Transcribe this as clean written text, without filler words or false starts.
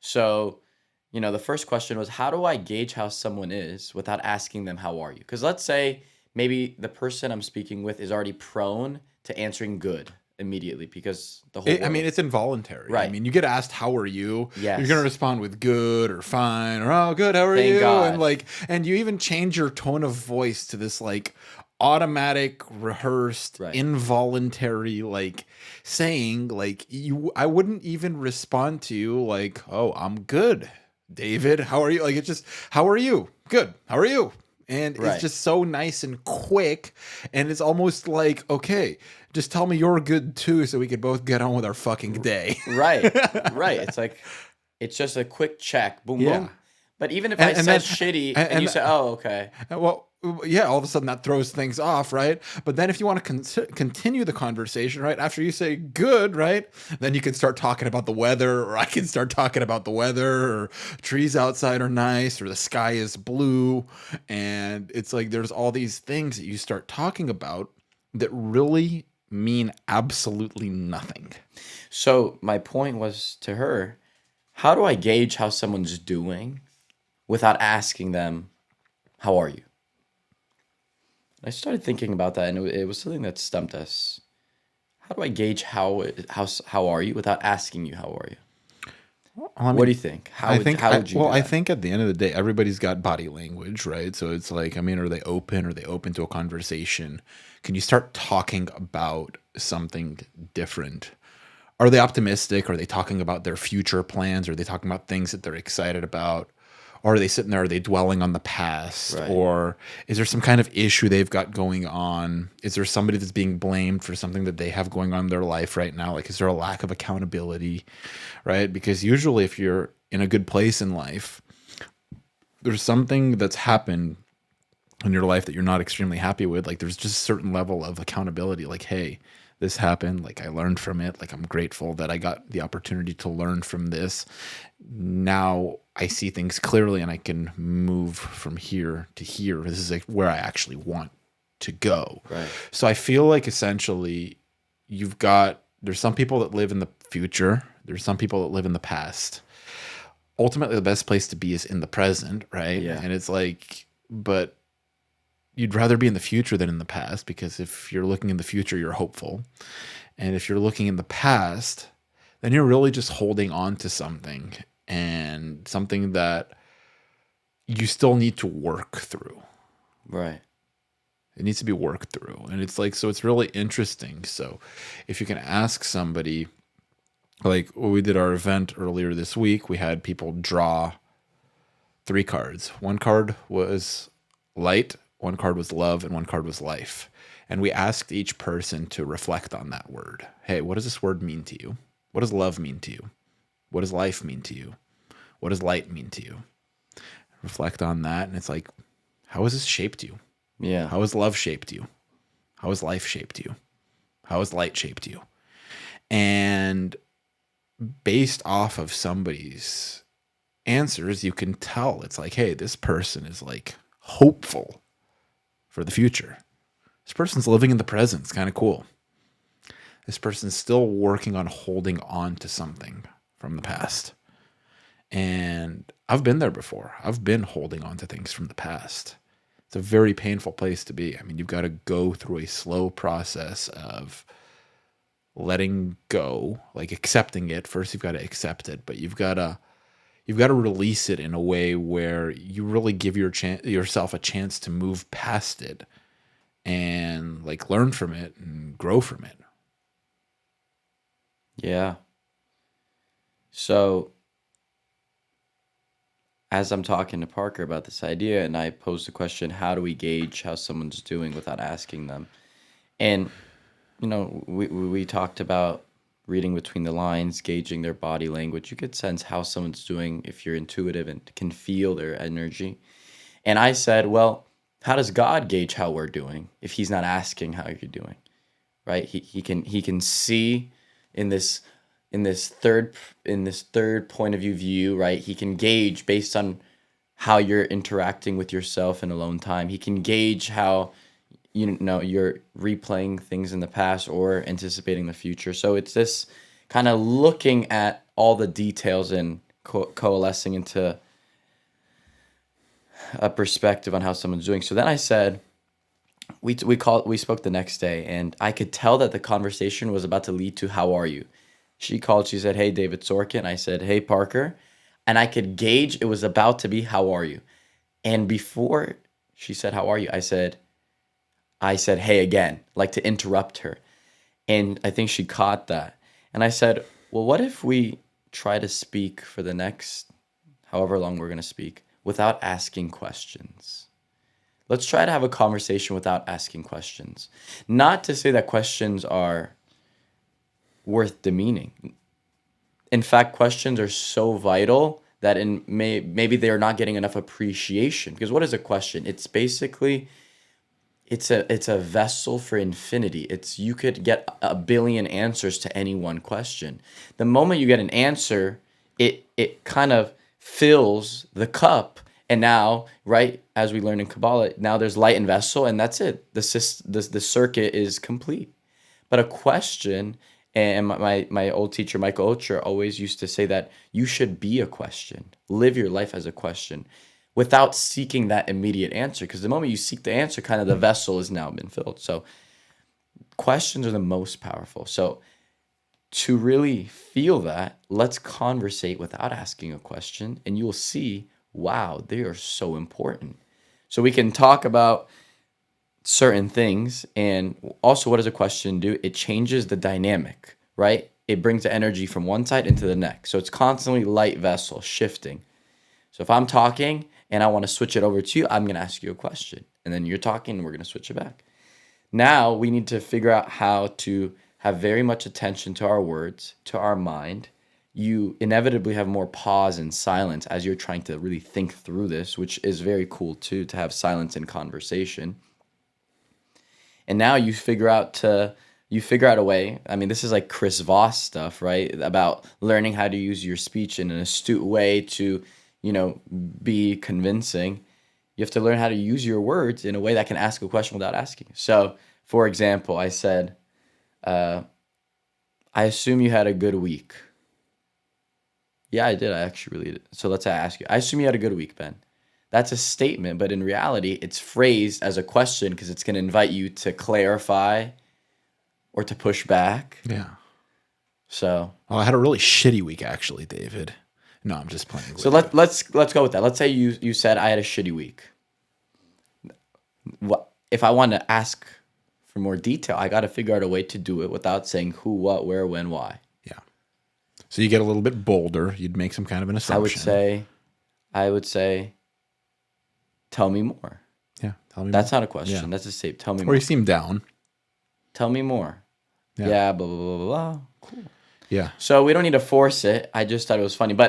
So, the first question was, how do I gauge how someone is without asking them, how are you? Because let's say maybe the person I'm speaking with is already prone to answering good immediately because the whole I mean, world. it's involuntary. I Right. mean, you get asked, "How are you?" You're gonna Yes. respond with "good" or "fine" or "Oh, good. How are Thank you?" And God. like, and you even change your tone of voice to this like automatic, rehearsed, Right. involuntary like saying. Like I wouldn't even respond to you like, "Oh, I'm good, David. How are you?" Like it's just, "How are you?" "Good. How are you?" And it's Right. just so nice and quick, and it's almost like, okay, just tell me you're good too, so we could both get on with our fucking R- day. Right. Right. It's like it's just a quick check. Boom Yeah, boom. But even if I and said then shitty and you and say, "Oh, okay." well, yeah, all of a sudden that throws things off, right? But then if you want to continue the conversation, right, after you say good, right, then you can start talking about the weather, or I can start talking about the weather, or trees outside are nice, or the sky is blue, and it's like there's all these things that you start talking about that really mean absolutely nothing. So, my point was to her, how do I gauge how someone's doing without asking them, "How are you?" I started thinking about that, and it was something that stumped us. How do I gauge how are you without asking you how are you? Well, I What do mean, you think? How would you do I that? think at the end of the day, everybody's got body language, right? So it's like, I mean, are they open? Are they open to a conversation? Can you start talking about something different? Are they optimistic? Are they talking about their future plans? Are they talking about things that they're excited about? Or are they sitting there? Are they dwelling on the past? Right. Or is there some kind of issue they've got going on? Is there somebody that's being blamed for something that they have going on in their life right now? Like, is there a lack of accountability? Right? Because usually, if you're in a good place in life, there's something that's happened in your life that you're not extremely happy with. Like, there's just a certain level of accountability. Like, hey, this happened. Like, I learned from it. Like, I'm grateful that I got the opportunity to learn from this. Now I see things clearly and I can move from here to here. This is like where I actually want to go. Right. So I feel like essentially there's some people that live in the future, there's some people that live in the past. Ultimately, the best place to be is in the present, right? Yeah. And it's like, but you'd rather be in the future than in the past, because if you're looking in the future, you're hopeful. And if you're looking in the past, then you're really just holding on to something, and something that you still need to work through. Right. It needs to be worked through. And it's like, so it's really interesting. So if you can ask somebody, like when we did our event earlier this week, we had people draw 3 cards. One card was light, one card was love, and one card was life. And we asked each person to reflect on that word. Hey, what does this word mean to you? What does love mean to you? What does life mean to you? What does light mean to you? Reflect on that. And it's like, how has this shaped you? Yeah. How has love shaped you? How has life shaped you? How has light shaped you? And based off of somebody's answers, you can tell it's like, hey, this person is like hopeful for the future. This person's living in the present. It's kind of cool. This person's still working on holding on to something from the past. And I've been there before. I've been holding on to things from the past. It's a very painful place to be. I mean, you've got to go through a slow process of letting go, like accepting it. First, you've got to accept it, but you've got to release it in a way where you really give yourself a chance to move past it and like learn from it and grow from it. Yeah. So, as I'm talking to Parker about this idea, and I posed the question, how do we gauge how someone's doing without asking them? And, we talked about reading between the lines, gauging their body language. You could sense how someone's doing if you're intuitive and can feel their energy. And I said, well, how does God gauge how we're doing if he's not asking how you're doing? Right? He can see in this in this third point of view, right? He can gauge based on how you're interacting with yourself in alone time. He can gauge how you're replaying things in the past or anticipating the future. So it's this kind of looking at all the details and coalescing into a perspective on how someone's doing. So then I said, we spoke the next day, and I could tell that the conversation was about to lead to how are you. She called. She said, "Hey, David Sorkin." I said, "Hey, Parker," and I could gauge it was about to be how are you. And before she said how are you, I said, "Hey," again, like to interrupt her. And I think she caught that. And I said, "Well, what if we try to speak for the next however long we're going to speak without asking questions? Let's try to have a conversation without asking questions. Not to say that questions are worth demeaning. In fact, questions are so vital that maybe they're not getting enough appreciation. Because what is a question? It's basically it's a vessel for infinity. It's you could get a billion answers to any one question. The moment you get an answer, it kind of fills the cup. And now, right, as we learn in Kabbalah, now there's light and vessel, and that's it. The circuit is complete. But a question, and my old teacher, Michael Ocher, always used to say that you should be a question. Live your life as a question without seeking that immediate answer. Because the moment you seek the answer, kind of the vessel has now been filled. So questions are the most powerful. So to really feel that, let's conversate without asking a question, and you'll see, wow, they are so important. So we can talk about certain things, and also what does a question do? It changes the dynamic, right? It brings the energy from one side into the next. So it's constantly light vessel shifting. So if I'm talking and I want to switch it over to you, I'm going to ask you a question. And then you're talking and we're going to switch it back. Now we need to figure out how to have very much attention to our words, to our mind. You inevitably have more pause and silence as you're trying to really think through this, which is very cool too, to have silence in conversation. And now you figure out a way. I mean, this is like Chris Voss stuff, right? About learning how to use your speech in an astute way to, be convincing. You have to learn how to use your words in a way that can ask a question without asking. So, for example, I said, I assume you had a good week. Yeah, I did. I actually really did. So let's ask you. I assume you had a good week, Ben. That's a statement, but in reality, it's phrased as a question because it's going to invite you to clarify or to push back. Yeah. So, Well, I had a really shitty week, actually, David. No, I'm just playing. so let's go with that. Let's say you said I had a shitty week. What if I want to ask for more detail? I got to figure out a way to do it without saying who, what, where, when, why. Yeah. So you get a little bit bolder. You'd make some kind of an assumption. I would say, tell me more. Yeah, tell me That's more. not a question. Yeah. That's a statement. Tell me Or more. you seem down. Tell me more. Yeah. Yeah, blah, blah, blah, blah, blah. Cool. Yeah. So we don't need to force it. I just thought it was funny. But